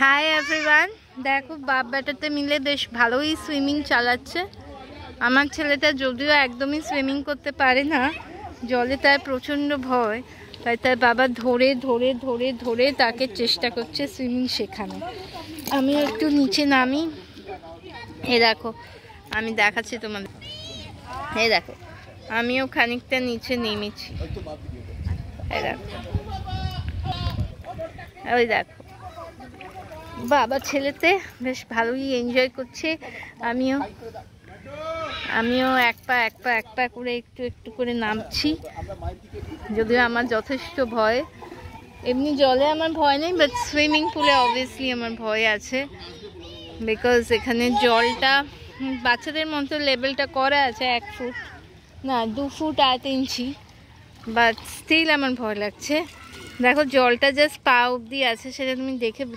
Hi everyone, দেখো বাপ বেটাতে মিলে বেশ ভালোই সুইমিং চালাচ্ছে। আমার ছেলেটা যদিও একদমই সুইমিং করতে পারে না, জলে তার প্রচণ্ড ভয়, তাই তার বাবা ধরে ধরে ধরে ধরে তাকে চেষ্টা করছে সুইমিং শেখানো। আমি একটু নিচে নামি, এ দেখো আমি দেখাচ্ছি তোমাদের, এই দেখো আমিও খানিকটা নিচে নেমেছি, এই দেখো, ওই দেখো বাবা ছেলেতে বেশ ভালোই এনজয় করছে। আমিও এক পা করে একটু একটু করে নামছি, যদিও আমার যথেষ্ট ভয়। এমনি জলে আমার ভয় নেই, বাট সুইমিং পুলে অবভিয়াসলি আমার ভয় আছে, বিকজ এখানে জলটা বাচ্চাদের মতো লেভেলটা করা আছে 1 ফুট না 2 ফুট 8 ইঞ্চি, বাট স্টিল আমার ভয় লাগছে। দেখো জলটা জাস্ট পা অবধি আছে, সেটা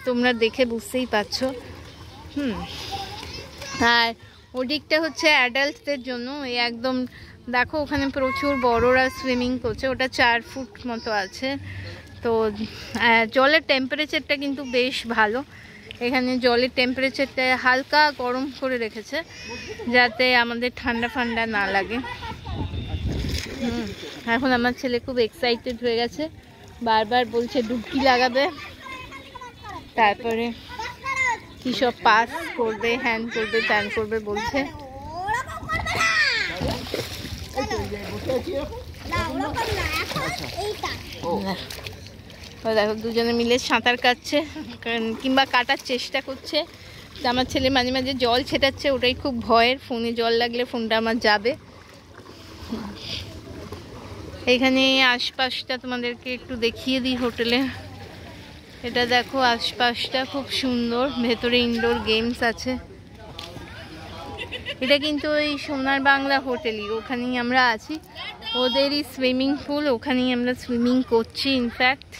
তোমরা দেখে বুঝতেই পারছো। আর ওদিকটা হচ্ছে অ্যাডাল্টদের জন্য, এই একদম দেখো ওখানে প্রচুর বড়রা সুইমিং করছে, ওটা 4 ফুট মতো আছে। তো জলের টেম্পারেচারটা কিন্তু বেশ ভালো, এখানে জলের টেম্পারেচারটা হালকা গরম করে রেখেছে যাতে আমাদের ঠান্ডা ঠান্ডা না লাগে। এখন আমার ছেলে খুব এক্সাইটেড হয়ে গেছে, বারবার বলছে ডুবকি লাগাবে, তারপরে কি সব পাস করবে, হ্যান্ড করবে, ত্যান করবে বলছে। দেখো দুজনে মিলে সাঁতার কাটছে কিংবা কাটার চেষ্টা করছে। আমার ছেলে মাঝে মাঝে জল ছেটাচ্ছে, ওটাই খুব ভয়ের, ফোনে জল লাগলে ফোনটা আমার যাবে। এখানে আশপাশটা তোমাদেরকে একটু দেখিয়ে দিই হোটেলে, এটা দেখো আশপাশটা খুব সুন্দর, ভেতরে ইনডোর গেমস আছে। এটা কিন্তু ওই সোনার বাংলা হোটেলই, ওখানেই আমরা আছি, ওদেরই সুইমিং পুল, ওখানেই আমরা সুইমিং করছি। ইনফ্যাক্ট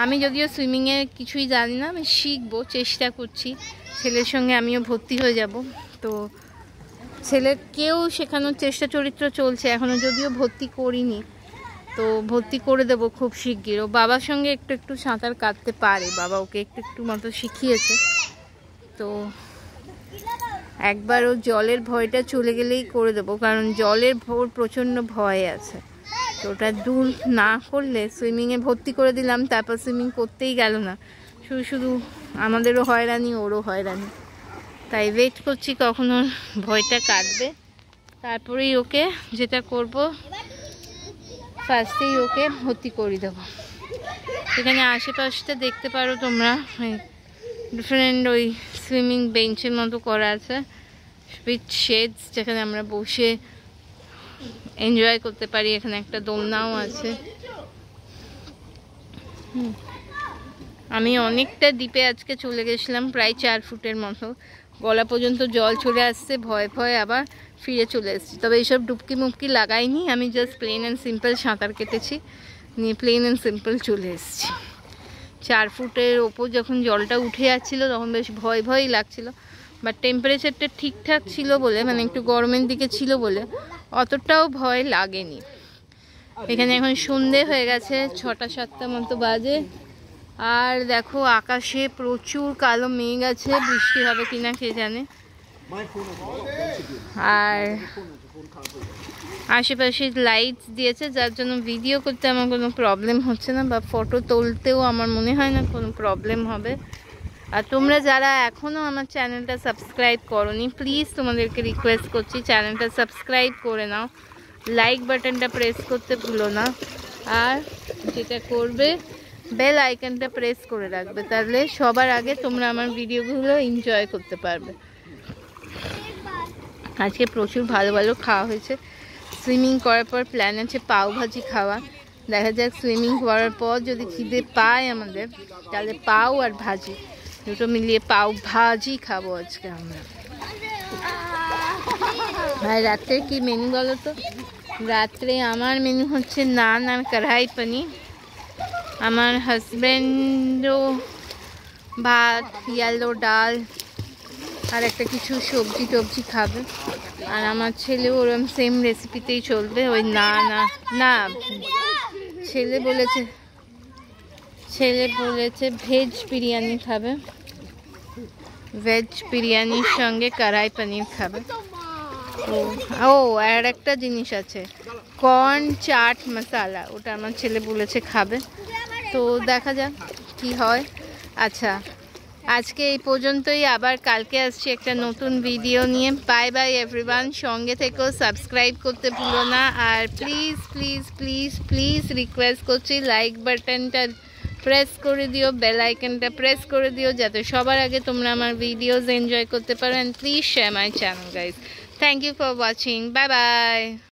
আমি যদিও সুইমিংয়ে কিছুই জানি না, আমি শিখবো, চেষ্টা করছি, ছেলের সঙ্গে আমিও ভর্তি হয়ে যাব। তো ছেলেকেও শেখানোর চেষ্টা চরিত্র চলছে, এখনও যদিও ভর্তি করিনি, তো ভর্তি করে দেবো খুব শিগগির। ও বাবার সঙ্গে একটু একটু সাঁতার কাটতে পারে, বাবা ওকে একটু একটু মতো শিখিয়েছে। তো একবার ও জলের ভয়টা চলে গেলেই করে দেবো, কারণ জলের প্রচণ্ড ভয় আছে। তো ওটা দূর না করলে, সুইমিংয়ে ভর্তি করে দিলাম, তারপর সুইমিং করতেই গেল না, শুধু শুধু আমাদেরও হয়রানি ওরও হয়রানি। তাই ওয়েট করছি কখন ওর ভয়টা কাটবে, তারপরেই ওকে যেটা করব, ফার্স্টেই ওকে ভর্তি করে দেবো। এখানে আশেপাশটা দেখতে পারো তোমরা, ডিফারেন্ট ওই সুইমিং বেঞ্চের মতো করা আছে, উইথ শেডস, যেখানে আমরা বসে এনজয় করতে পারি। এখানে একটা দোলনাও আছে। আমি অনেকটা ডিপে আজকে চলে গেছিলাম, প্রায় 4 ফুটের মতো, গলা পর্যন্ত জল চলে আসছে, ভয় ভয় আবার ফিরে চলে এসেছি। তবে এইসব ডুবকি মুবকি লাগাইনি, আমি জাস্ট প্লেন অ্যান্ড সিম্পল সাঁতার কেটেছি, নিয়ে প্লেন অ্যান্ড সিম্পল চলে এসেছি। 4 ফুটের ওপর যখন জলটা উঠে যাচ্ছিলো তখন বেশ ভয় ভয়ই লাগছিলো, বাট টেম্পারেচারটা ঠিকঠাক ছিল বলে, মানে একটু গরমের দিকে ছিল বলে অতটাও ভয় লাগেনি। এখানে এখন সন্ধে হয়ে গেছে, 6টা 7টা মতো বাজে, আর দেখো আকাশে প্রচুর কালো মেঘ আছে, বৃষ্টি হবে কিনা কে জানে। আর আশেপাশে লাইটস দিয়েছে, যার জন্য ভিডিও করতে আমার কোনো প্রবলেম হচ্ছে না, বা ফটো তুলতেও আমার মনে হয় না কোনো প্রবলেম হবে। আর তোমরা যারা এখনও আমার চ্যানেলটা সাবস্ক্রাইব করোনি, প্লিজ তোমাদেরকে রিকোয়েস্ট করছি চ্যানেলটা সাবস্ক্রাইব করে নাও, লাইক বাটনটা প্রেস করতে ভুলো না, আর যেটা করবে বেল আইকনটা প্রেস করে রাখবে, তাহলে সবার আগে তোমরা আমার ভিডিওগুলো এনজয় করতে পারবে। আজকে প্রচুর ভালো ভালো খাওয়া হয়েছে। সুইমিং করার পর প্ল্যান আছে পাও ভাজি খাওয়া, দেখা যাক সুইমিং করার পর যদি খিদে পায় আমাদের, তাহলে পাও আর ভাজি দুটো মিলিয়ে পাও ভাজি খাবো আজকে আমরা। আর রাত্রে কি মেনু বলো তো? রাত্রে আমার মেনু হচ্ছে নান আর কড়াই পনির, আমার হাজব্যান্ডও ভাত, ইয়েলো ডাল আর একটা কিছু সবজি টবজি খাবে, আর আমার ছেলেও ওরকম সেম রেসিপিতেই চলবে, ওই না ছেলে বলেছে ভেজ বিরিয়ানি খাবে, ভেজ বিরিয়ানির সঙ্গে কড়াই পনির খাবে। ও আর একটা জিনিস আছে, কর্ন চাট মশালা, ওটা আমার ছেলে বলেছে খাবে, তো দেখা যাক কি হয়। আচ্ছা, আজকে এই পর্যন্তই, আবার কালকে আসছি একটা নতুন ভিডিও নিয়ে। বাই বাই এভরিওয়ান, সঙ্গে থেকেও সাবস্ক্রাইব করতে ভুলো না। আর please please please please request করছি, লাইক বাটনটা প্রেস করে দিও, বেল আইকনটা প্রেস করে দিও, যাতে সবার আগে তোমরা আমার ভিডিওস এনজয় করতে পারো। And please share my channel guys. Thank you for watching, bye by.